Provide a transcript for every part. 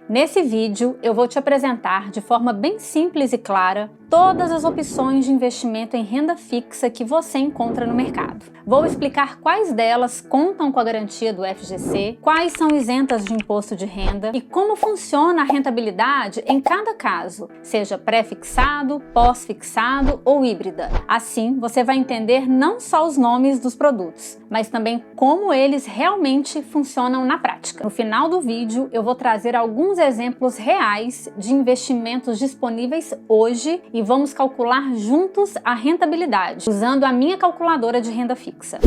Nesse vídeo, eu vou te apresentar de forma bem simples e clara todas as opções de investimento em renda fixa que você encontra no mercado. Vou explicar quais delas contam com a garantia do FGC, quais são isentas de imposto de renda e como funciona a rentabilidade em cada caso, seja pré-fixado, pós-fixado ou híbrida. Assim, você vai entender não só os nomes dos produtos, mas também como eles realmente funcionam na prática. No final do vídeo, eu vou trazer alguns exemplos reais de investimentos disponíveis hoje e vamos calcular juntos a rentabilidade, usando a minha calculadora de renda fixa.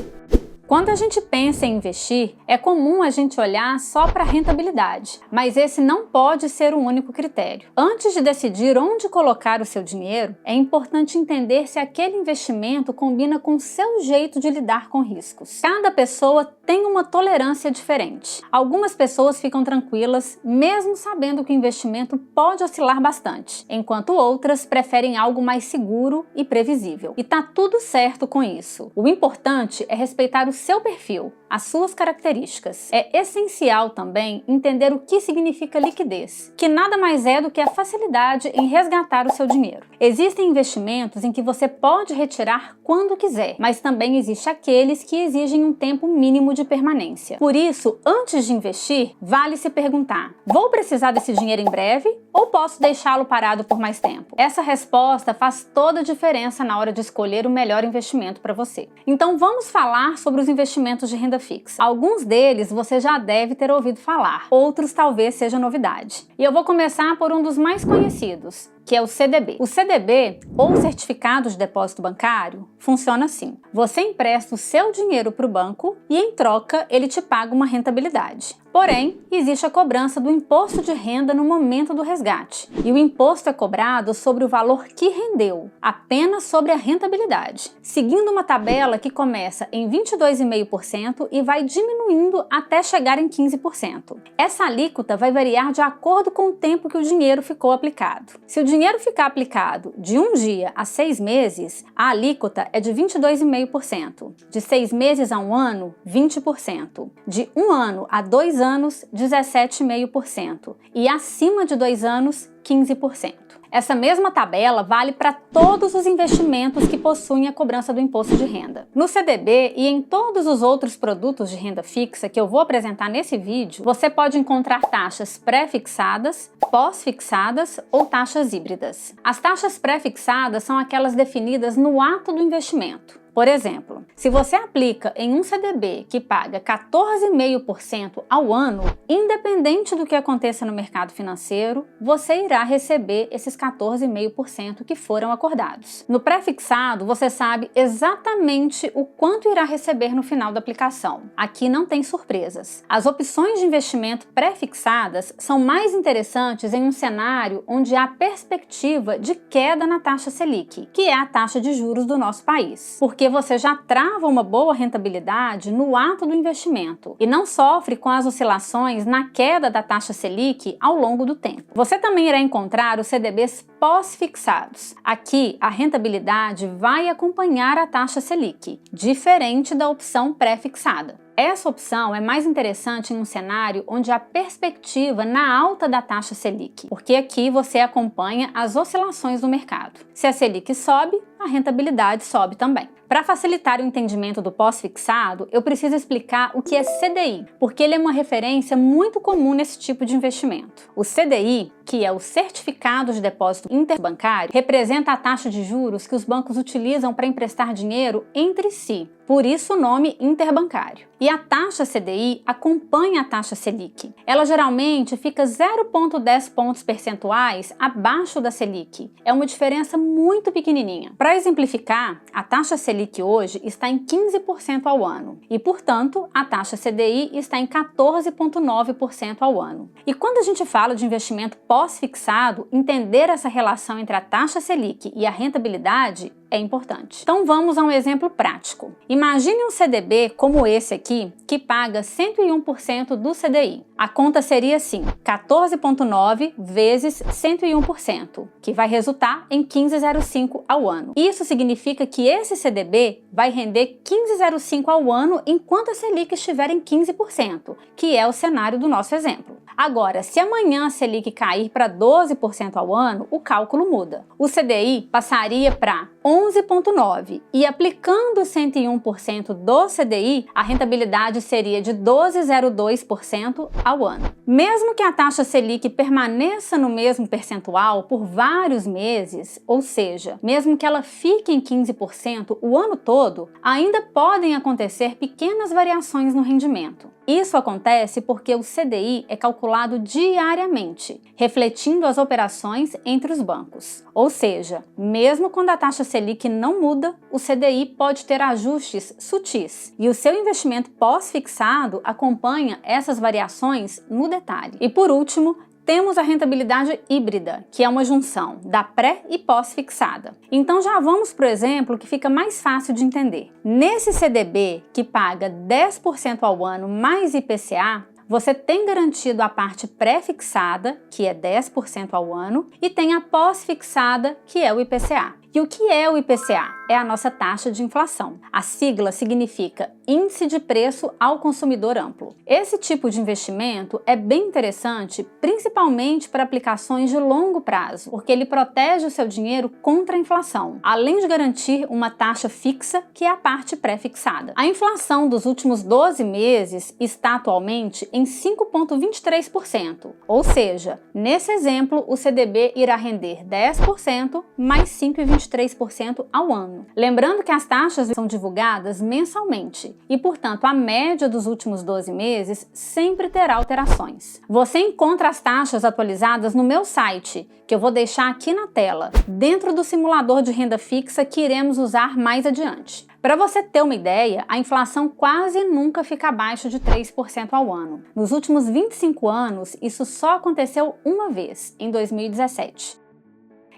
Quando a gente pensa em investir, é comum a gente olhar só para a rentabilidade, mas esse não pode ser o único critério. Antes de decidir onde colocar o seu dinheiro, é importante entender se aquele investimento combina com o seu jeito de lidar com riscos. Cada pessoa tem uma tolerância diferente. Algumas pessoas ficam tranquilas, mesmo sabendo que o investimento pode oscilar bastante, enquanto outras preferem algo mais seguro e previsível. E tá tudo certo com isso. O importante é respeitar o seu perfil, as suas características. É essencial também entender o que significa liquidez, que nada mais é do que a facilidade em resgatar o seu dinheiro. Existem investimentos em que você pode retirar quando quiser, mas também existem aqueles que exigem um tempo mínimo de permanência. Por isso, antes de investir, vale se perguntar: vou precisar desse dinheiro em breve ou posso deixá-lo parado por mais tempo? Essa resposta faz toda a diferença na hora de escolher o melhor investimento para você. Então vamos falar sobre os investimentos de renda fixa. Alguns deles você já deve ter ouvido falar, outros talvez seja novidade. E eu vou começar por um dos mais conhecidos, que é o CDB. O CDB, ou Certificado de Depósito Bancário, funciona assim: você empresta o seu dinheiro para o banco e, em troca, ele te paga uma rentabilidade. Porém, existe a cobrança do imposto de renda no momento do resgate, e o imposto é cobrado sobre o valor que rendeu, apenas sobre a rentabilidade, seguindo uma tabela que começa em 22,5% e vai diminuindo até chegar em 15%. Essa alíquota vai variar de acordo com o tempo que o dinheiro ficou aplicado. Se o dinheiro ficar aplicado de 1 dia a 6 meses, a alíquota é de 22,5%. De 6 meses a 1 ano, 20%. De 1 ano a 2 anos, 17,5%. E acima de 2 anos, 15%. Essa mesma tabela vale para todos os investimentos que possuem a cobrança do imposto de renda. No CDB e em todos os outros produtos de renda fixa que eu vou apresentar nesse vídeo, você pode encontrar taxas pré-fixadas, pós-fixadas ou taxas híbridas. As taxas pré-fixadas são aquelas definidas no ato do investimento. Por exemplo, se você aplica em um CDB que paga 14,5% ao ano, independente do que aconteça no mercado financeiro, você irá receber esses 14,5% que foram acordados. No pré-fixado, você sabe exatamente o quanto irá receber no final da aplicação. Aqui não tem surpresas. As opções de investimento pré-fixadas são mais interessantes em um cenário onde há perspectiva de queda na taxa Selic, que é a taxa de juros do nosso país. Porque você já trava uma boa rentabilidade no ato do investimento e não sofre com as oscilações na queda da taxa Selic ao longo do tempo. Você também irá encontrar os CDBs pós-fixados. Aqui, a rentabilidade vai acompanhar a taxa Selic, diferente da opção pré-fixada. Essa opção é mais interessante em um cenário onde há perspectiva na alta da taxa Selic, porque aqui você acompanha as oscilações do mercado. Se a Selic sobe, a rentabilidade sobe também. Para facilitar o entendimento do pós-fixado, eu preciso explicar o que é CDI, porque ele é uma referência muito comum nesse tipo de investimento. O CDI, que é o Certificado de Depósito Interbancário, representa a taxa de juros que os bancos utilizam para emprestar dinheiro entre si, por isso o nome interbancário. E a taxa CDI acompanha a taxa Selic. Ela geralmente fica 0,10 pontos percentuais abaixo da Selic. É uma diferença muito pequenininha. Para exemplificar, a taxa Selic hoje está em 15% ao ano e, portanto, a taxa CDI está em 14,9% ao ano. E quando a gente fala de investimento pós-fixado, entender essa relação entre a taxa Selic e a rentabilidade é importante. Então vamos a um exemplo prático. Imagine um CDB como esse aqui, que paga 101% do CDI. A conta seria assim, 14,9 vezes 101%, que vai resultar em 15,05 ao ano. Isso significa que esse CDB vai render 15,05 ao ano enquanto a Selic estiver em 15%, que é o cenário do nosso exemplo. Agora, se amanhã a Selic cair para 12% ao ano, o cálculo muda. O CDI passaria para 11,9 e aplicando 101% do CDI, a rentabilidade seria de 12,02% ao ano. Mesmo que a taxa Selic permaneça no mesmo percentual por vários meses, ou seja, mesmo que ela fique em 15% o ano todo, ainda podem acontecer pequenas variações no rendimento. Isso acontece porque o CDI é calculado diariamente, refletindo as operações entre os bancos. Ou seja, mesmo quando a taxa Selic não muda, o CDI pode ter ajustes sutis e o seu investimento pós-fixado acompanha essas variações no detalhe. E por último, temos a rentabilidade híbrida, que é uma junção da pré e pós-fixada. Então já vamos para o exemplo que fica mais fácil de entender. Nesse CDB, que paga 10% ao ano mais IPCA, você tem garantido a parte pré-fixada, que é 10% ao ano, e tem a pós-fixada, que é o IPCA. E o que é o IPCA? É a nossa taxa de inflação. A sigla significa Índice de Preço ao Consumidor Amplo. Esse tipo de investimento é bem interessante, principalmente para aplicações de longo prazo, porque ele protege o seu dinheiro contra a inflação, além de garantir uma taxa fixa, que é a parte pré-fixada. A inflação dos últimos 12 meses está atualmente em 5,23%, ou seja, nesse exemplo, o CDB irá render 10% mais 5,23% ao ano. Lembrando que as taxas são divulgadas mensalmente e, portanto, a média dos últimos 12 meses sempre terá alterações. Você encontra as taxas atualizadas no meu site, que eu vou deixar aqui na tela, dentro do simulador de renda fixa que iremos usar mais adiante. Para você ter uma ideia, a inflação quase nunca fica abaixo de 3% ao ano. Nos últimos 25 anos, isso só aconteceu uma vez, em 2017.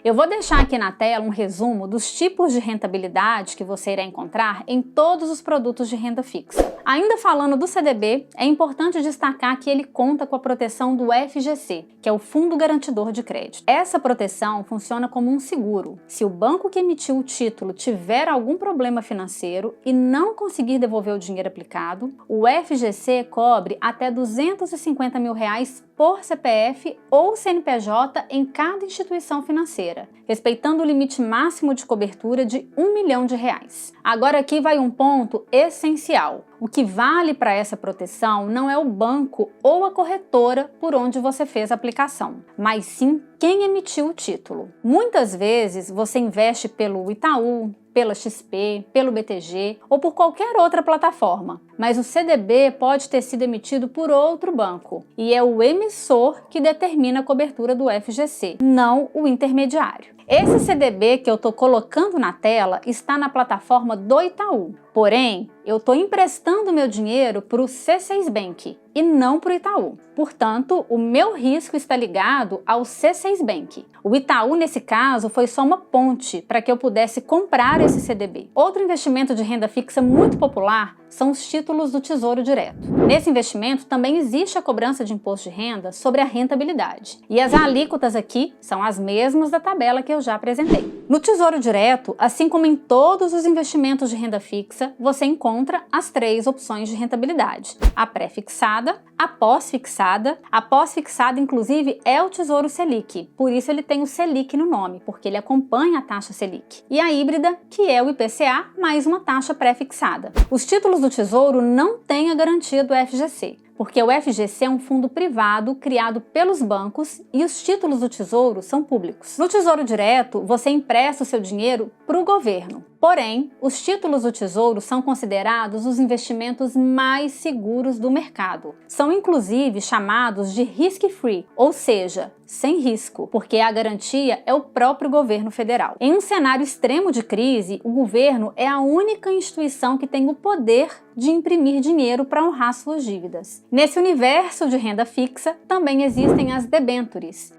Eu vou deixar aqui na tela um resumo dos tipos de rentabilidade que você irá encontrar em todos os produtos de renda fixa. Ainda falando do CDB, é importante destacar que ele conta com a proteção do FGC, que é o Fundo Garantidor de Crédito. Essa proteção funciona como um seguro. Se o banco que emitiu o título tiver algum problema financeiro e não conseguir devolver o dinheiro aplicado, o FGC cobre até R$250 mil por CPF ou CNPJ em cada instituição financeira, respeitando o limite máximo de cobertura de R$1 milhão. Agora aqui vai um ponto essencial. O que vale para essa proteção não é o banco ou a corretora por onde você fez a aplicação, mas sim quem emitiu o título. Muitas vezes você investe pelo Itaú, pela XP, pelo BTG ou por qualquer outra plataforma, mas o CDB pode ter sido emitido por outro banco e é o emissor que determina a cobertura do FGC, não o intermediário. Esse CDB que eu estou colocando na tela está na plataforma do Itaú, porém eu estou emprestando meu dinheiro para o C6 Bank e não para o Itaú. Portanto, o meu risco está ligado ao C6 Bank. O Itaú, nesse caso, foi só uma ponte para que eu pudesse comprar esse CDB. Outro investimento de renda fixa muito popular são os títulos do Tesouro Direto. Nesse investimento também existe a cobrança de imposto de renda sobre a rentabilidade. E as alíquotas aqui são as mesmas da tabela que eu já apresentei. No Tesouro Direto, assim como em todos os investimentos de renda fixa, você encontra as 3 opções de rentabilidade: a pré-fixada, a pós-fixada. A pós-fixada, inclusive, é o Tesouro Selic, por isso ele tem o Selic no nome, porque ele acompanha a taxa Selic. E a híbrida, que é o IPCA mais uma taxa pré-fixada. Os títulos do Tesouro não têm a garantia do FGC, porque o FGC é um fundo privado criado pelos bancos e os títulos do Tesouro são públicos. No Tesouro Direto, você empresta o seu dinheiro para o governo. Porém, os títulos do Tesouro são considerados os investimentos mais seguros do mercado. São inclusive chamados de risk-free, ou seja, sem risco, porque a garantia é o próprio governo federal. Em um cenário extremo de crise, o governo é a única instituição que tem o poder de imprimir dinheiro para honrar suas dívidas. Nesse universo de renda fixa, também existem as debêntures.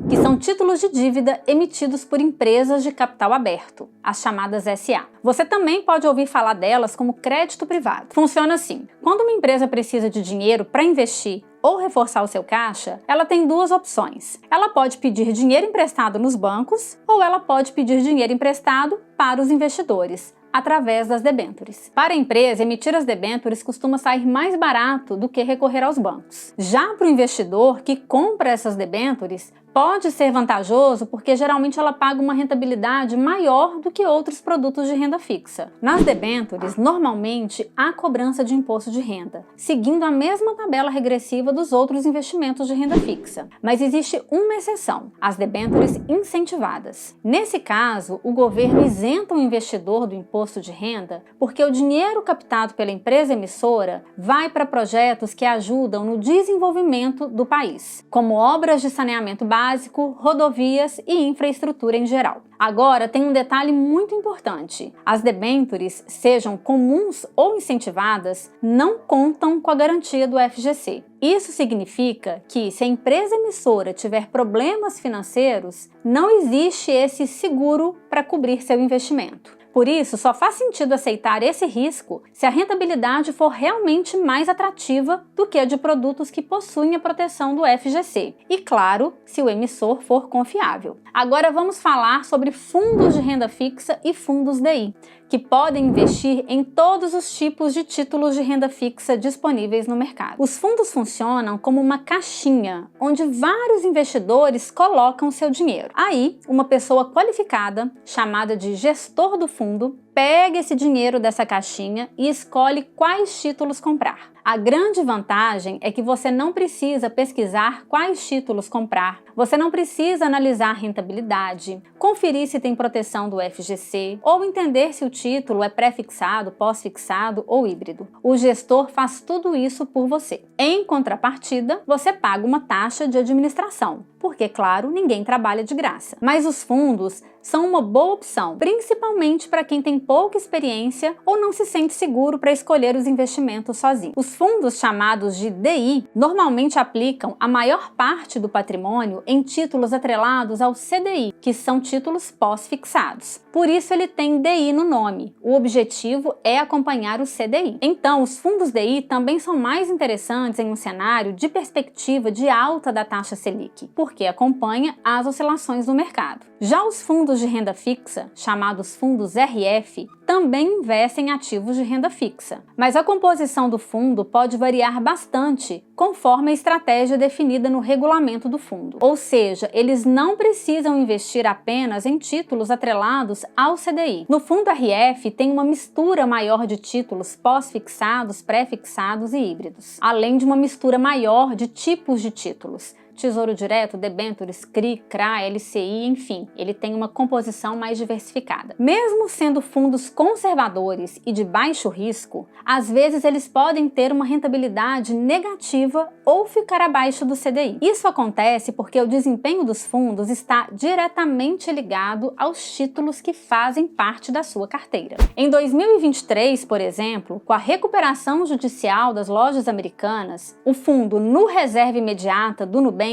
que são títulos de dívida emitidos por empresas de capital aberto, as chamadas SA. Você também pode ouvir falar delas como crédito privado. Funciona assim: quando uma empresa precisa de dinheiro para investir ou reforçar o seu caixa, ela tem duas opções. Ela pode pedir dinheiro emprestado nos bancos ou ela pode pedir dinheiro emprestado para os investidores, através das debêntures. Para a empresa, emitir as debêntures costuma sair mais barato do que recorrer aos bancos. Já para o investidor que compra essas debêntures, pode ser vantajoso porque geralmente ela paga uma rentabilidade maior do que outros produtos de renda fixa. Nas debêntures, normalmente há cobrança de imposto de renda, seguindo a mesma tabela regressiva dos outros investimentos de renda fixa. Mas existe uma exceção: as debêntures incentivadas. Nesse caso, o governo isenta o investidor do imposto de renda porque o dinheiro captado pela empresa emissora vai para projetos que ajudam no desenvolvimento do país, como obras de saneamento básico, rodovias e infraestrutura em geral. Agora, tem um detalhe muito importante: as debêntures, sejam comuns ou incentivadas, não contam com a garantia do FGC. Isso significa que, se a empresa emissora tiver problemas financeiros, não existe esse seguro para cobrir seu investimento. Por isso, só faz sentido aceitar esse risco se a rentabilidade for realmente mais atrativa do que a de produtos que possuem a proteção do FGC. E, claro, se o emissor for confiável. Agora vamos falar sobre fundos de renda fixa e fundos DI, que podem investir em todos os tipos de títulos de renda fixa disponíveis no mercado. Os fundos funcionam como uma caixinha, onde vários investidores colocam seu dinheiro. Aí, uma pessoa qualificada, chamada de gestor do fundo, pega esse dinheiro dessa caixinha e escolhe quais títulos comprar. A grande vantagem é que você não precisa pesquisar quais títulos comprar, você não precisa analisar a rentabilidade, conferir se tem proteção do FGC ou entender se o título é pré-fixado, pós-fixado ou híbrido. O gestor faz tudo isso por você. Em contrapartida, você paga uma taxa de administração, porque, claro, ninguém trabalha de graça. Mas os fundos são uma boa opção, principalmente para quem tem pouca experiência ou não se sente seguro para escolher os investimentos sozinho. Os fundos chamados de DI normalmente aplicam a maior parte do patrimônio em títulos atrelados ao CDI, que são títulos pós-fixados. Por isso ele tem DI no nome. O objetivo é acompanhar o CDI. Então, os fundos DI também são mais interessantes em um cenário de perspectiva de alta da taxa Selic, porque acompanha as oscilações do mercado. Já os fundos de renda fixa, chamados fundos RF, também investem em ativos de renda fixa, mas a composição do fundo pode variar bastante conforme a estratégia definida no regulamento do fundo. Ou seja, eles não precisam investir apenas em títulos atrelados ao CDI. No fundo RF tem uma mistura maior de títulos pós-fixados, pré-fixados e híbridos, além de uma mistura maior de tipos de títulos. Tesouro Direto, debêntures, CRI, CRA, LCI, enfim, ele tem uma composição mais diversificada. Mesmo sendo fundos conservadores e de baixo risco, às vezes eles podem ter uma rentabilidade negativa ou ficar abaixo do CDI. Isso acontece porque o desempenho dos fundos está diretamente ligado aos títulos que fazem parte da sua carteira. Em 2023, por exemplo, com a recuperação judicial das lojas americanas, o fundo No Reserva Imediata do Nubank,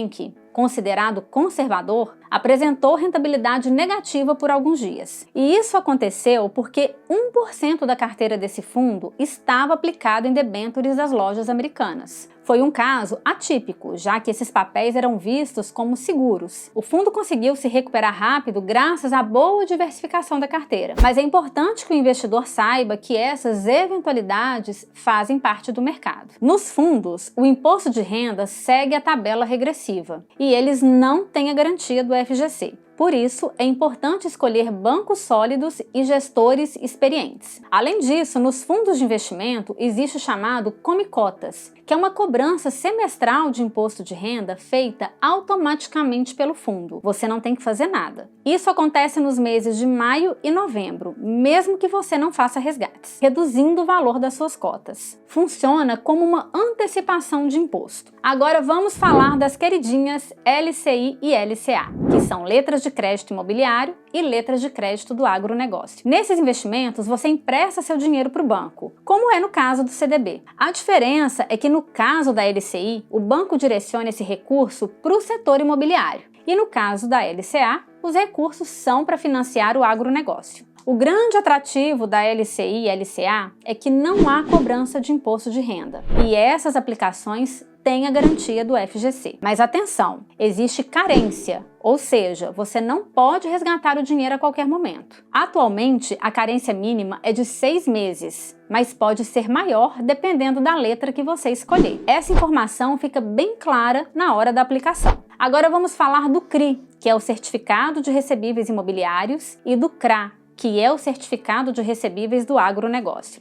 considerado conservador, apresentou rentabilidade negativa por alguns dias. E isso aconteceu porque 1% da carteira desse fundo estava aplicado em debêntures das lojas americanas. Foi um caso atípico, já que esses papéis eram vistos como seguros. O fundo conseguiu se recuperar rápido graças à boa diversificação da carteira. Mas é importante que o investidor saiba que essas eventualidades fazem parte do mercado. Nos fundos, o imposto de renda segue a tabela regressiva e eles não têm a garantia do FGC. Por isso, é importante escolher bancos sólidos e gestores experientes. Além disso, nos fundos de investimento existe o chamado Come Cotas, que é uma cobrança semestral de imposto de renda feita automaticamente pelo fundo. Você não tem que fazer nada. Isso acontece nos meses de maio e novembro, mesmo que você não faça resgates, reduzindo o valor das suas cotas. Funciona como uma antecipação de imposto. Agora vamos falar das queridinhas LCI e LCA, que são letras de crédito imobiliário e letras de crédito do agronegócio. Nesses investimentos, você empresta seu dinheiro para o banco, como é no caso do CDB. A diferença é que no caso da LCI, o banco direciona esse recurso para o setor imobiliário E no caso da LCA, os recursos são para financiar o agronegócio. O grande atrativo da LCI e LCA é que não há cobrança de imposto de renda, e essas aplicações têm a garantia do FGC. Mas atenção, existe carência, ou seja, você não pode resgatar o dinheiro a qualquer momento. Atualmente, a carência mínima é de 6 meses, mas pode ser maior dependendo da letra que você escolher. Essa informação fica bem clara na hora da aplicação. Agora vamos falar do CRI, que é o Certificado de Recebíveis Imobiliários, e do CRA, que é o Certificado de Recebíveis do Agronegócio.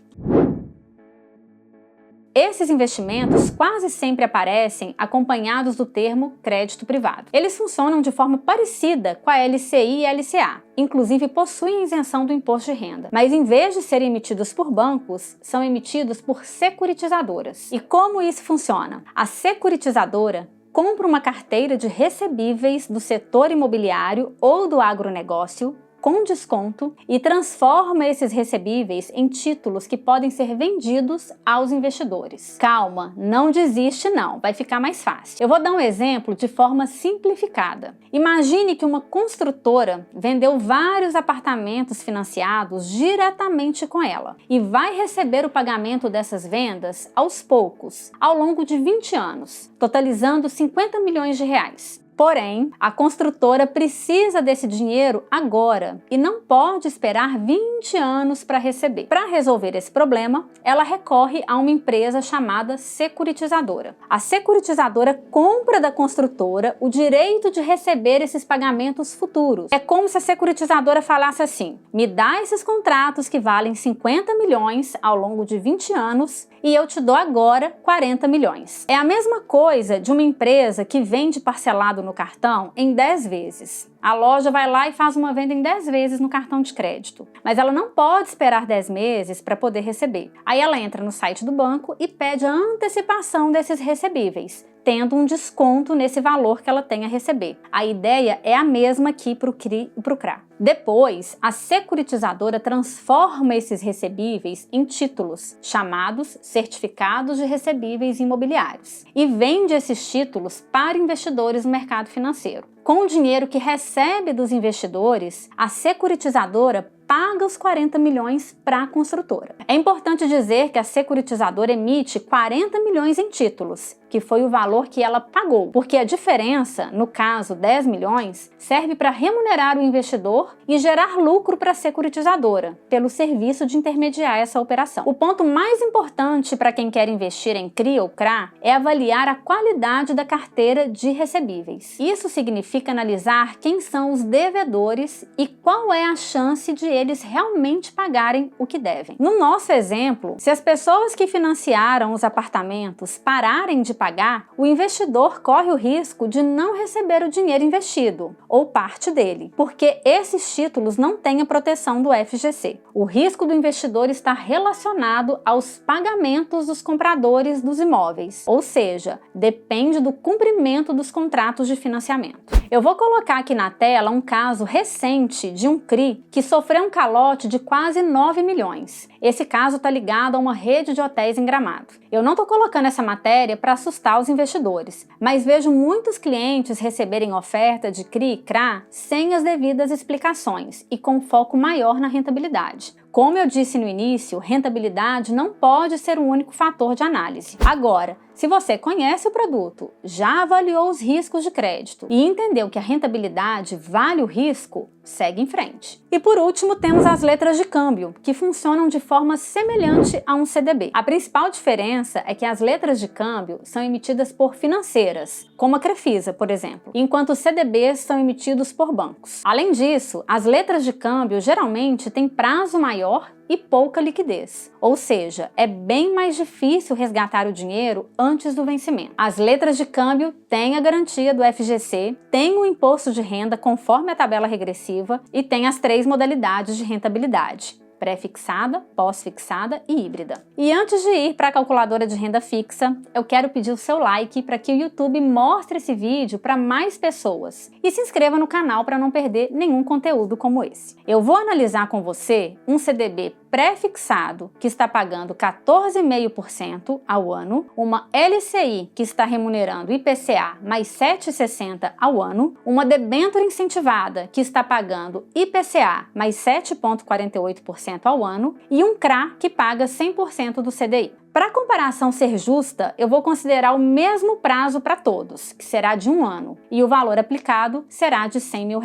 Esses investimentos quase sempre aparecem acompanhados do termo crédito privado. Eles funcionam de forma parecida com a LCI e LCA, inclusive possuem isenção do imposto de renda, mas em vez de serem emitidos por bancos, são emitidos por securitizadoras. E como isso funciona? A securitizadora compra uma carteira de recebíveis do setor imobiliário ou do agronegócio com desconto e transforma esses recebíveis em títulos que podem ser vendidos aos investidores. Calma, não desiste não, vai ficar mais fácil. Eu vou dar um exemplo de forma simplificada. Imagine que uma construtora vendeu vários apartamentos financiados diretamente com ela e vai receber o pagamento dessas vendas aos poucos, ao longo de 20 anos, totalizando 50 milhões de reais. Porém, a construtora precisa desse dinheiro agora e não pode esperar 20 anos para receber. Para resolver esse problema, ela recorre a uma empresa chamada securitizadora. A securitizadora compra da construtora o direito de receber esses pagamentos futuros. É como se a securitizadora falasse assim: me dá esses contratos que valem 50 milhões ao longo de 20 anos e eu te dou agora 40 milhões. É a mesma coisa de uma empresa que vende parcelado no cartão em 10 vezes. A loja vai lá e faz uma venda em 10 vezes no cartão de crédito, mas ela não pode esperar 10 meses para poder receber. Aí ela entra no site do banco e pede a antecipação desses recebíveis, tendo um desconto nesse valor que ela tem a receber. A ideia é a mesma aqui para o CRI e para o CRA. Depois, a securitizadora transforma esses recebíveis em títulos, chamados certificados de recebíveis imobiliários, e vende esses títulos para investidores no mercado financeiro. Com o dinheiro que recebe dos investidores, a securitizadora paga os 40 milhões para a construtora. É importante dizer que a securitizadora emite 40 milhões em títulos, que foi o valor que ela pagou, porque a diferença, no caso 10 milhões, serve para remunerar o investidor e gerar lucro para a securitizadora, pelo serviço de intermediar essa operação. O ponto mais importante para quem quer investir em CRI ou CRA é avaliar a qualidade da carteira de recebíveis. Isso significa analisar quem são os devedores e qual é a chance de eles realmente pagarem o que devem. No nosso exemplo, se as pessoas que financiaram os apartamentos pararem de pagar, o investidor corre o risco de não receber o dinheiro investido, ou parte dele, porque esses títulos não têm a proteção do FGC. O risco do investidor está relacionado aos pagamentos dos compradores dos imóveis, ou seja, depende do cumprimento dos contratos de financiamento. Eu vou colocar aqui na tela um caso recente de um CRI que sofreu um calote de quase 9 milhões. Esse caso está ligado a uma rede de hotéis em Gramado. Eu não estou colocando essa matéria para assustar os investidores, mas vejo muitos clientes receberem oferta de CRI e CRA sem as devidas explicações e com foco maior na rentabilidade. Como eu disse no início, rentabilidade não pode ser o único fator de análise. Agora, se você conhece o produto, já avaliou os riscos de crédito e entendeu que a rentabilidade vale o risco, segue em frente. E por último, temos as letras de câmbio, que funcionam de forma semelhante a um CDB. A principal diferença é que as letras de câmbio são emitidas por financeiras, como a Crefisa, por exemplo, enquanto os CDBs são emitidos por bancos. Além disso, as letras de câmbio geralmente têm prazo maior e pouca liquidez, ou seja, é bem mais difícil resgatar o dinheiro antes do vencimento. As letras de câmbio têm a garantia do FGC, têm o imposto de renda conforme a tabela regressiva e têm as 3 modalidades de rentabilidade: pré-fixada, pós-fixada e híbrida. E antes de ir para a calculadora de renda fixa, eu quero pedir o seu like para que o YouTube mostre esse vídeo para mais pessoas e se inscreva no canal para não perder nenhum conteúdo como esse. Eu vou analisar com você um CDB pré-fixado que está pagando 14,5% ao ano, uma LCI que está remunerando IPCA mais 7,60% ao ano, uma debênture incentivada que está pagando IPCA mais 7,48% ao ano e um CRA que paga 100% do CDI. Para a comparação ser justa, eu vou considerar o mesmo prazo para todos, que será de 1 ano, e o valor aplicado será de R$100 mil.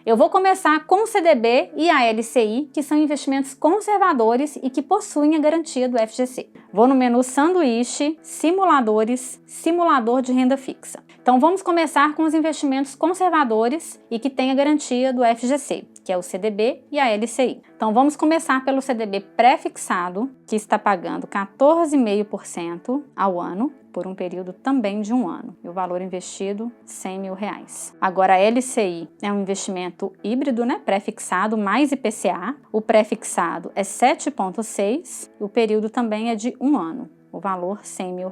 Eu vou começar com o CDB e a LCI, que são investimentos conservadores e que possuem a garantia do FGC. Vou no menu Sanduíche, Simuladores, Simulador de Renda Fixa. Então vamos começar com os investimentos conservadores e que têm a garantia do FGC, que é o CDB e a LCI. Então vamos começar pelo CDB pré-fixado, que está pagando 14,5% ao ano, por um período também de 1 ano. E o valor investido, R$100 mil. Agora a LCI é um investimento híbrido, né? Pré-fixado mais IPCA. O pré-fixado é 7,6% e o período também é de 1 ano. O valor, R$100 mil.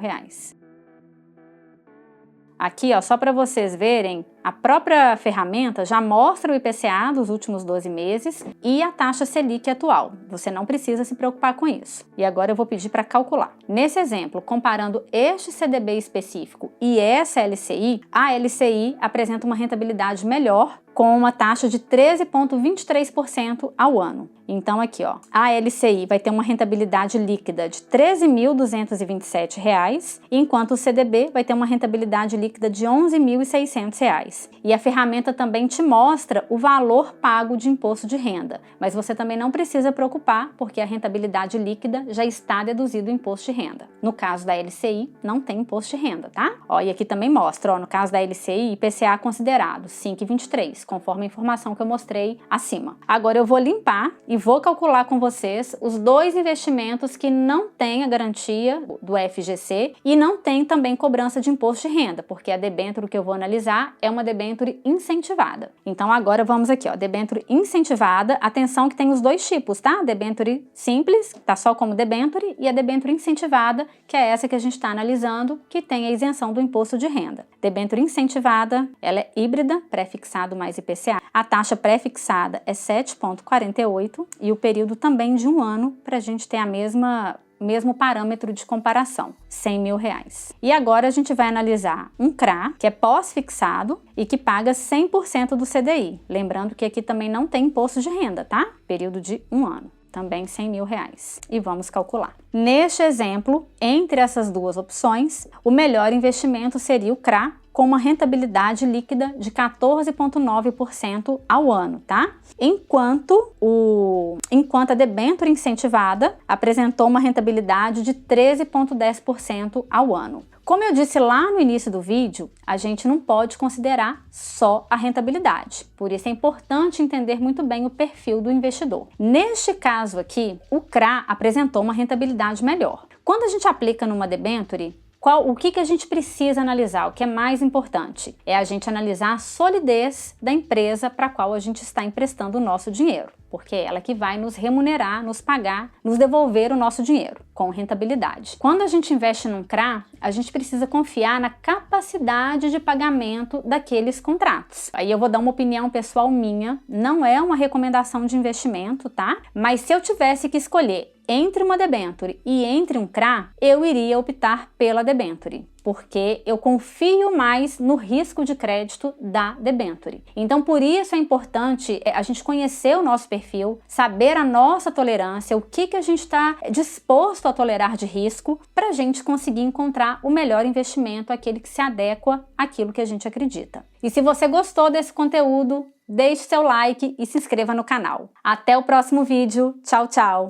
Aqui, ó, só para vocês verem, a própria ferramenta já mostra o IPCA dos últimos 12 meses e a taxa Selic atual. Você não precisa se preocupar com isso. E agora eu vou pedir para calcular. Nesse exemplo, comparando este CDB específico e essa LCI, a LCI apresenta uma rentabilidade melhor, com uma taxa de 13,23% ao ano. Então aqui, ó, a LCI vai ter uma rentabilidade líquida de R$ 13.227, enquanto o CDB vai ter uma rentabilidade líquida de R$ 11.600. E a ferramenta também te mostra o valor pago de imposto de renda, mas você também não precisa preocupar, porque a rentabilidade líquida já está deduzido o imposto de renda. No caso da LCI, não tem imposto de renda, tá? Ó, e aqui também mostra, ó, no caso da LCI, IPCA considerado 5,23, conforme a informação que eu mostrei acima. Agora eu vou limpar e vou calcular com vocês os dois investimentos que não têm a garantia do FGC e não tem também cobrança de imposto de renda, porque a debênture que eu vou analisar é uma debênture incentivada. Então agora vamos aqui, ó, debênture incentivada, atenção que tem os dois tipos, tá? Debênture simples, tá só como debênture, e a debênture incentivada, que é essa que a gente está analisando, que tem a isenção do imposto de renda. Debênture incentivada, ela é híbrida, pré-fixado mais IPCA. A taxa pré-fixada é 7,48 e o período também de 1 ano, para a gente ter a mesmo parâmetro de comparação, R$100 mil. E agora a gente vai analisar um CRA, que é pós-fixado e que paga 100% do CDI. Lembrando que aqui também não tem imposto de renda, tá? Período de 1 ano. Também R$100 mil. E vamos calcular. Neste exemplo, entre essas duas opções, o melhor investimento seria o CRA, com uma rentabilidade líquida de 14,9% ao ano, tá? Enquanto a debênture incentivada apresentou uma rentabilidade de 13,10% ao ano. Como eu disse lá no início do vídeo, a gente não pode considerar só a rentabilidade. Por isso é importante entender muito bem o perfil do investidor. Neste caso aqui, o CRA apresentou uma rentabilidade melhor. Quando a gente aplica numa debênture, o que a gente precisa analisar? O que é mais importante? É a gente analisar a solidez da empresa para a qual a gente está emprestando o nosso dinheiro, porque é ela que vai nos remunerar, nos pagar, nos devolver o nosso dinheiro com rentabilidade. Quando a gente investe num CRA, a gente precisa confiar na capacidade de pagamento daqueles contratos. Aí eu vou dar uma opinião pessoal minha, não é uma recomendação de investimento, tá? Mas se eu tivesse que escolher entre uma debênture e entre um CRA, eu iria optar pela debênture, porque eu confio mais no risco de crédito da debênture. Então, por isso é importante a gente conhecer o nosso perfil, saber a nossa tolerância, o que a gente está disposto a tolerar de risco, para a gente conseguir encontrar o melhor investimento, aquele que se adequa àquilo que a gente acredita. E se você gostou desse conteúdo, deixe seu like e se inscreva no canal. Até o próximo vídeo. Tchau, tchau!